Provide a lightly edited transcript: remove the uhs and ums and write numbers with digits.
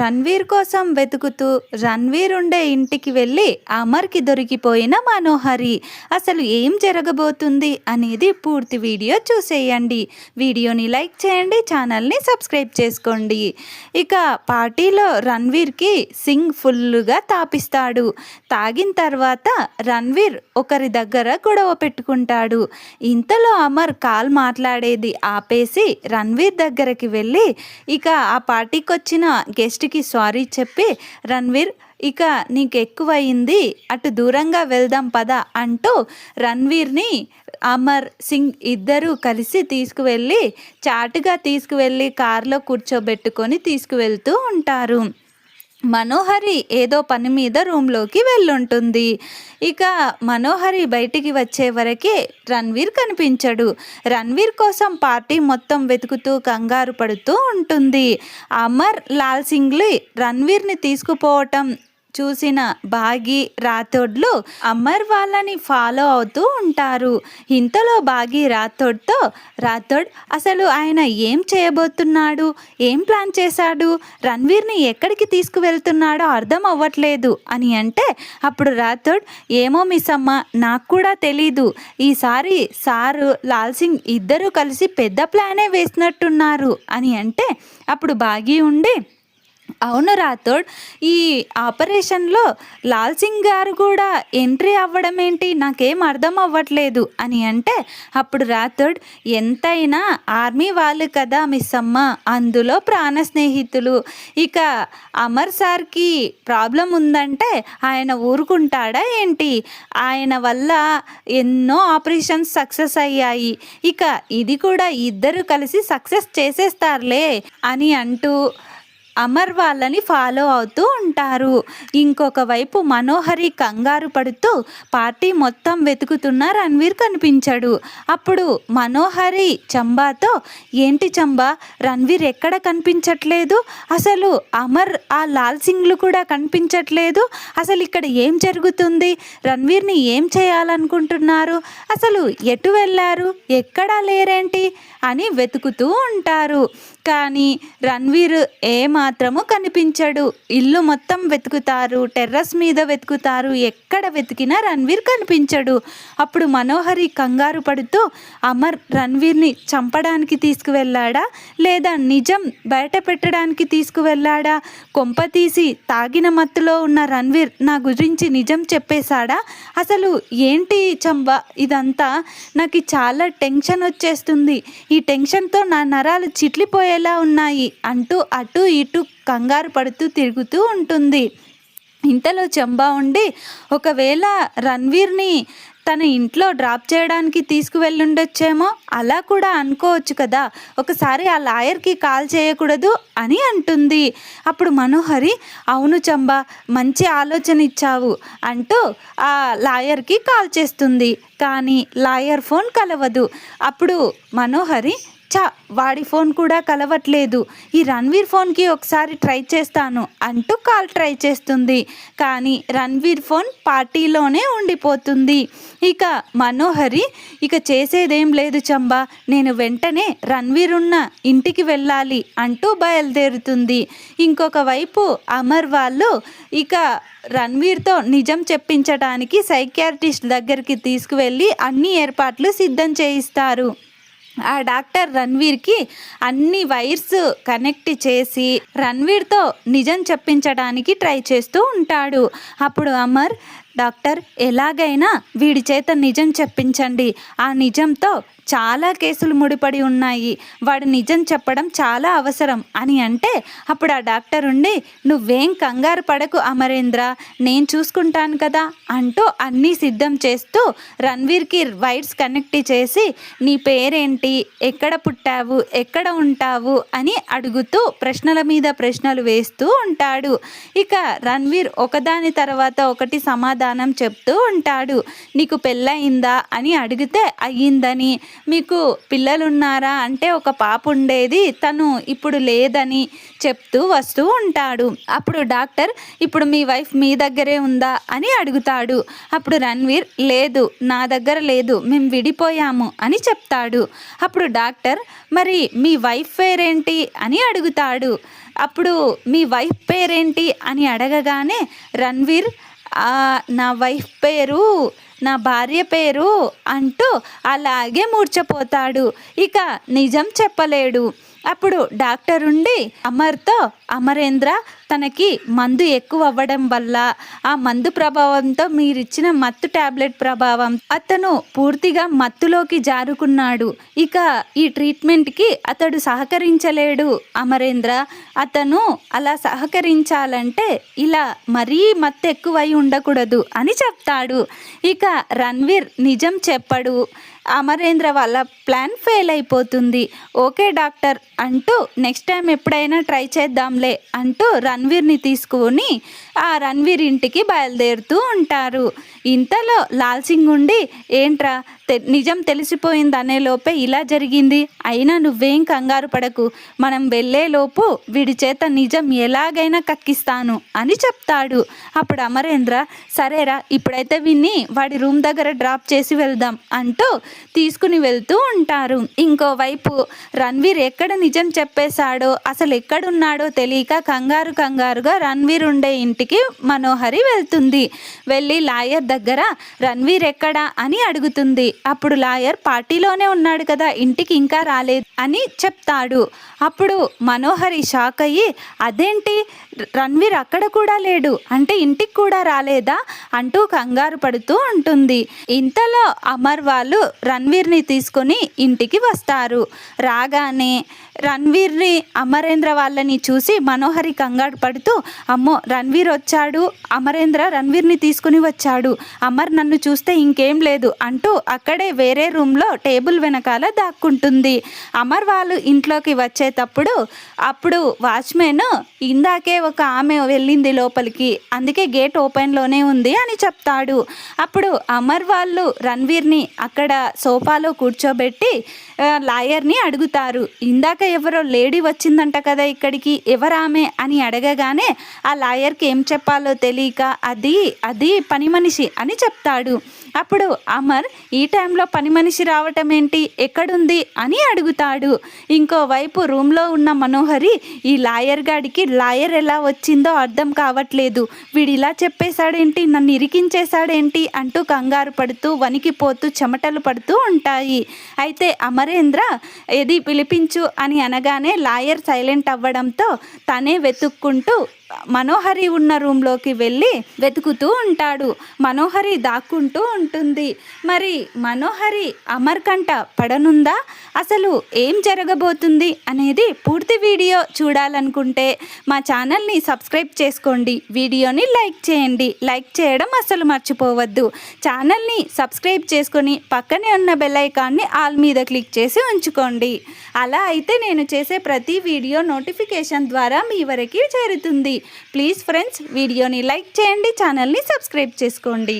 రణ్వీర్ కోసం వెతుకుతూ రణ్వీర్ ఉండే ఇంటికి వెళ్ళి అమర్కి దొరికిపోయిన మనోహరి. అసలు ఏం జరగబోతుంది అనేది పూర్తి వీడియో చూసేయండి. వీడియోని లైక్ చేయండి, ఛానల్ని సబ్స్క్రైబ్ చేసుకోండి. ఇక పార్టీలో రణ్వీర్కి సింగ్ ఫుల్గా తాపిస్తాడు. తాగిన తర్వాత రణ్వీర్ ఒకరి దగ్గర గొడవ పెట్టుకుంటాడు. ఇంతలో అమర్ కాల్ మాట్లాడేది ఆపేసి రణ్వీర్ దగ్గరికి వెళ్ళి ఇక ఆ పార్టీకి వచ్చిన గెస్ట్కి సారీ చెప్పి, రణ్వీర్ ఇక నీకు ఎక్కువయింది, అటు దూరంగా వెళ్దాం పద అంటూ రణ్వీర్ని అమర్ సింగ్ ఇద్దరూ కలిసి తీసుకువెళ్ళి చాటుగా తీసుకువెళ్ళి కారులో కూర్చోబెట్టుకొని తీసుకువెళ్తూ ఉంటారు. మనోహరి ఏదో పని మీద రూమ్లోకి వెళ్ళుంటుంది. ఇక మనోహరి బయటికి వచ్చే వరకే రణ్వీర్ కనిపించడు. రణ్వీర్ కోసం పార్టీ మొత్తం వెతుకుతూ కంగారు పడుతూ ఉంటుంది. అమర్ లాల్ సింగ్లు రణ్వీర్ని తీసుకుపోవటం చూసిన బాగి రాథోడ్లు అమర్ వాళ్ళని ఫాలో అవుతూ ఉంటారు. ఇంతలో బాగి రాథోడ్తో, రాథోడ్ అసలు ఆయన ఏం చేయబోతున్నాడు, ఏం ప్లాన్ చేశాడు, రణ్వీర్ని ఎక్కడికి తీసుకువెళ్తున్నాడో అర్థం అవ్వట్లేదు అని అంటే అప్పుడు రాథోడ్, ఏమో మిస్ అమ్మ నాకు కూడా తెలీదు, ఈసారి సారు లాల్ సింగ్ ఇద్దరూ కలిసి పెద్ద ప్లానే వేసినట్టున్నారు అని అంటే అప్పుడు బాగి ఉండి, అవును రాథోడ్, ఈ ఆపరేషన్లో లాల్ సింగ్ గారు కూడా ఎంట్రీ అవ్వడం ఏంటి, నాకేం అర్థం అవ్వట్లేదు అని అంటే అప్పుడు రాథోడ్, ఎంతైనా ఆర్మీ వాళ్ళు కదా మిస్ అమ్మ, అందులో ప్రాణ స్నేహితులు, ఇక అమర్ సార్కి ప్రాబ్లం ఉందంటే ఆయన ఊరుకుంటాడా ఏంటి, ఆయన వల్ల ఎన్నో ఆపరేషన్స్ సక్సెస్ అయ్యాయి, ఇక ఇది కూడా ఇద్దరు కలిసి సక్సెస్ చేసేస్తారులే అని అంటూ అమర్ వాళ్ళని ఫాలో అవుతూ ఉంటారు. ఇంకొక వైపు మనోహరి కంగారు పడుతూ పార్టీ మొత్తం వెతుకుతున్న రణ్వీర్ కనిపించాడు. అప్పుడు మనోహరి చంబాతో, ఏంటి చంబా, రణ్వీర్ ఎక్కడ కనిపించట్లేదు, అసలు అమర్ ఆ లాల్ సింగ్లు కూడా కనిపించట్లేదు, అసలు ఇక్కడ ఏం జరుగుతుంది, రణ్వీర్ని ఏం చేయాలనుకుంటున్నారు, అసలు ఎటు వెళ్ళారు, ఎక్కడా లేరేంటి అని వెతుకుతూ ఉంటారు. కానీ రణ్వీర్ ఏమాత్రము కనిపించడు. ఇల్లు మొత్తం వెతుకుతారు, టెర్రస్ మీద వెతుకుతారు, ఎక్కడ వెతికినా రణ్వీర్ కనిపించడు. అప్పుడు మనోహరి కంగారు పడుతూ, అమర్ రణ్వీర్ని చంపడానికి తీసుకువెళ్ళాడా లేదా నిజం బయట పెట్టడానికి తీసుకువెళ్ళాడా, కొంపతీసి తాగిన మత్తులో ఉన్న రణ్వీర్ నా గురించి నిజం చెప్పేశాడా, అసలు ఏంటి చంబ ఇదంతా, నాకు చాలా టెన్షన్ వచ్చేస్తుంది, ఈ టెన్షన్తో నా నరాలు చిట్లిపోయేలా ఉన్నాయి అంటూ అటు ఇటు కంగారు పడుతూ తిరుగుతూ ఉంటుంది. ఇంతలో చంబా ఉండి, ఒకవేళ రణ్వీర్ని తన ఇంట్లో డ్రాప్ చేయడానికి తీసుకువెళ్ళుండొచ్చేమో, అలా కూడా అనుకోవచ్చు కదా, ఒకసారి ఆ లాయర్కి కాల్ చేయకూడదు అని అంటుంది. అప్పుడు మనోహరి, అవును చంబా మంచి ఆలోచన ఇచ్చావు అంటూ ఆ లాయర్కి కాల్ చేస్తుంది. కానీ లాయర్ ఫోన్ కలవదు. అప్పుడు మనోహరి, వాడి ఫోన్ కూడా కలవట్లేదు, ఈ రణ్వీర్ ఫోన్కి ఒకసారి ట్రై చేస్తాను అంటూ కాల్ ట్రై చేస్తుంది. కానీ రణ్వీర్ ఫోన్ పార్టీలోనే ఉండిపోతుంది. ఇక మనోహరి, ఇక చేసేదేం లేదు చంబా, నేను వెంటనే రణ్వీర్ ఉన్న ఇంటికి వెళ్ళాలి అంటూ బయలుదేరుతుంది. ఇంకొక వైపు అమర్ వాళ్ళు ఇక రణ్వీర్తో నిజం చెప్పించడానికి సైకియాట్రిస్ట్ దగ్గరికి తీసుకువెళ్ళి అన్ని ఏర్పాట్లు సిద్ధం చేయిస్తారు. ఆ డాక్టర్ రణ్వీర్కి అన్ని వైర్స్ కనెక్ట్ చేసి రణ్వీర్తో నిజం చెప్పించడానికి ట్రై చేస్తూ ఉంటాడు. అప్పుడు అమర్, డాక్టర్ ఎలాగైనా వీడి చేత నిజం చెప్పించండి, ఆ నిజంతో చాలా కేసులు ముడిపడి ఉన్నాయి, వాడు నిజం చెప్పడం చాలా అవసరం అని అంటే అప్పుడు ఆ డాక్టర్ ఉండి, నువ్వేం కంగారు పడకు అమరేంద్ర, నేను చూసుకుంటాను కదా అంటూ అన్నీ సిద్ధం చేస్తూ రణ్వీర్కి వైర్స్ కనెక్ట్ చేసి, నీ పేరేంటి, ఎక్కడ పుట్టావు, ఎక్కడ ఉంటావు అని అడుగుతూ ప్రశ్నల మీద ప్రశ్నలు వేస్తూ ఉంటాడు. ఇక రణ్వీర్ ఒకదాని తర్వాత ఒకటి సమాధానం చెప్తూ ఉంటాడు. నీకు పెళ్ళయిందా అని అడిగితే అయ్యిందని, మీకు పిల్లలున్నారా అంటే ఒక పాప ఉండేది, తను ఇప్పుడు లేదని చెప్తూ వస్తూ ఉంటాడు. అప్పుడు డాక్టర్, ఇప్పుడు మీ వైఫ్ మీ దగ్గరే ఉందా అని అడుగుతాడు. అప్పుడు రణ్వీర్, లేదు నా దగ్గర లేదు, మేము విడిపోయాము అని చెప్తాడు. అప్పుడు డాక్టర్, మరి మీ వైఫ్ పేరేంటి అని అడుగుతాడు. అప్పుడు మీ వైఫ్ పేరేంటి అని అడగగానే రణ్వీర్ నా వైఫ్ పేరు, నా భార్య పేరు అంటూ అలాగే మూర్ఛపోతాడు. ఇక నిజం చెప్పలేడు. అప్పుడు డాక్టర్ ఉండి అమర్తో, అమరేంద్ర తనకి మందు ఎక్కువ అవ్వడం వల్ల, ఆ మందు ప్రభావంతో మీరిచ్చిన మత్తు టాబ్లెట్ ప్రభావం, అతను పూర్తిగా మత్తులోకి జారుకున్నాడు. ఇక ఈ ట్రీట్మెంట్కి అతడు సహకరించలేడు అమరేంద్ర. అతను అలా సహకరించాలంటే ఇలా మరీ మత్తు ఎక్కువై ఉండకూడదు అని చెప్తాడు. ఇక రణ్వీర్ నిజం చెప్పడు. అమరేంద్ర వాళ్ళ ప్లాన్ ఫెయిల్ అయిపోతుంది. ఓకే డాక్టర్ అంటూ నెక్స్ట్ టైం ఎప్పుడైనా ట్రై చేద్దాంలే అంటూ రణ్వీర్ని తీసుకొని ఆ రణ్వీర్ ఇంటికి బయలుదేరుతూ ఉంటారు. ఇంతలో లాల్ సింగ్ ఉండి ఏంట్రా నిజం తెలిసిపోయింది అనేలోపే ఇలా జరిగింది, అయినా నువ్వేం కంగారు పడకు, మనం వెళ్ళేలోపు వీడి చేత నిజం ఎలాగైనా కక్కిస్తాను అని చెప్తాడు. అప్పుడు అమరేంద్ర సరేరా ఇప్పుడైతే విన్ని వాడి రూమ్ దగ్గర డ్రాప్ చేసి వెళ్దాం అంటూ తీసుకుని వెళ్తూ ఉంటారు. ఇంకోవైపు రణ్వీర్ ఎక్కడ నిజం చెప్పేశాడో, అసలు ఎక్కడున్నాడో తెలియక కంగారుగా రణ్వీర్ ఉండే ఇంటికి మనోహరి వెళ్తుంది. వెళ్ళి లాయర్ దగ్గర రణ్వీర్ ఎక్కడా అని అడుగుతుంది. అప్పుడు లాయర్ పార్టీలోనే ఉన్నాడు కదా, ఇంటికి ఇంకా రాలేదు అని చెప్తాడు. అప్పుడు మనోహరి షాక్ అయ్యి అదేంటి రణ్వీర్ అక్కడ కూడా లేడు అంటే ఇంటికి కూడా రాలేదా అంటూ కంగారు పడుతూ ఉంటుంది. ఇంతలో అమర్ వాళ్ళు రణ్వీర్ని తీసుకొని ఇంటికి వస్తారు. రాగానే రణ్వీర్ని అమరేంద్ర వాళ్ళని చూసి మనోహరి కంగారు పడుతూ అమ్మో రణ్వీర్ వచ్చాడు, అమరేంద్ర రణ్వీర్ని తీసుకుని వచ్చాడు, అమర్ నన్ను చూస్తే ఇంకేం లేదు అంటూ అక్కడే వేరే రూమ్లో టేబుల్ వెనకాల దాక్కుంటుంది. అమర్ వాళ్ళు ఇంట్లోకి వచ్చేటప్పుడు అప్పుడు వాచ్మెన్ ఇందాకే ఒక ఆమె వెళ్ళింది లోపలికి, అందుకే గేట్ ఓపెన్లోనే ఉంది అని చెప్తాడు. అప్పుడు అమర్ వాళ్ళు రణ్వీర్ని అక్కడ సోఫాలో కూర్చోబెట్టి లాయర్ని అడుగుతారు. ఇందాక ఎవరో లేడీ వచ్చిందంట కదా ఇక్కడికి, ఎవరామె అని అడగగానే ఆ లాయర్కి ఏం చెప్పాలో తెలియక అది పని మనిషి అని చెప్తాడు. అప్పుడు అమర్ ఈ టైంలో పని మనిషి రావటం ఏంటి, ఎక్కడుంది అని అడుగుతాడు. ఇంకోవైపు రూమ్లో ఉన్న మనోహరి ఈ లాయర్ గాడికి లాయర్ ఎలా వచ్చిందో అర్థం కావట్లేదు, వీడు ఇలా చెప్పేశాడేంటి, నన్ను ఇరికించేశాడేంటి అంటూ కంగారు పడుతూ వణికిపోతూ చెమటలు పడుతూ ఉంటాయి. అయితే అమరేంద్ర ఏది పిలిపించు అని అనగానే లాయర్ సైలెంట్ అవ్వడంతో తనే వెతుక్కుంటూ మనోహరి ఉన్న రూమ్లోకి వెళ్ళి వెతుకుతూ ఉంటాడు. మనోహరి దాక్కుంటూ ఉంటుంది. మరి మనోహరి అమర్ కంట పడనుందా, అసలు ఏం జరగబోతుంది అనేది పూర్తి వీడియో చూడాలనుకుంటే మా ఛానల్ని సబ్స్క్రైబ్ చేసుకోండి, వీడియోని లైక్ చేయండి, లైక్ చేయడం అసలు మర్చిపోవద్దు. ఛానల్ని సబ్స్క్రైబ్ చేసుకొని పక్కనే ఉన్న బెల్ ఐకాన్ని ఆల్ మీద క్లిక్ చేసి ఉంచుకోండి. అలా అయితే నేను చేసే ప్రతి వీడియో నోటిఫికేషన్ ద్వారా మీ వరకు చేరుతుంది. ప్లీజ్ ఫ్రెండ్స్ వీడియోని లైక్ చేయండి, ఛానల్ని సబ్స్క్రైబ్ చేసుకోండి.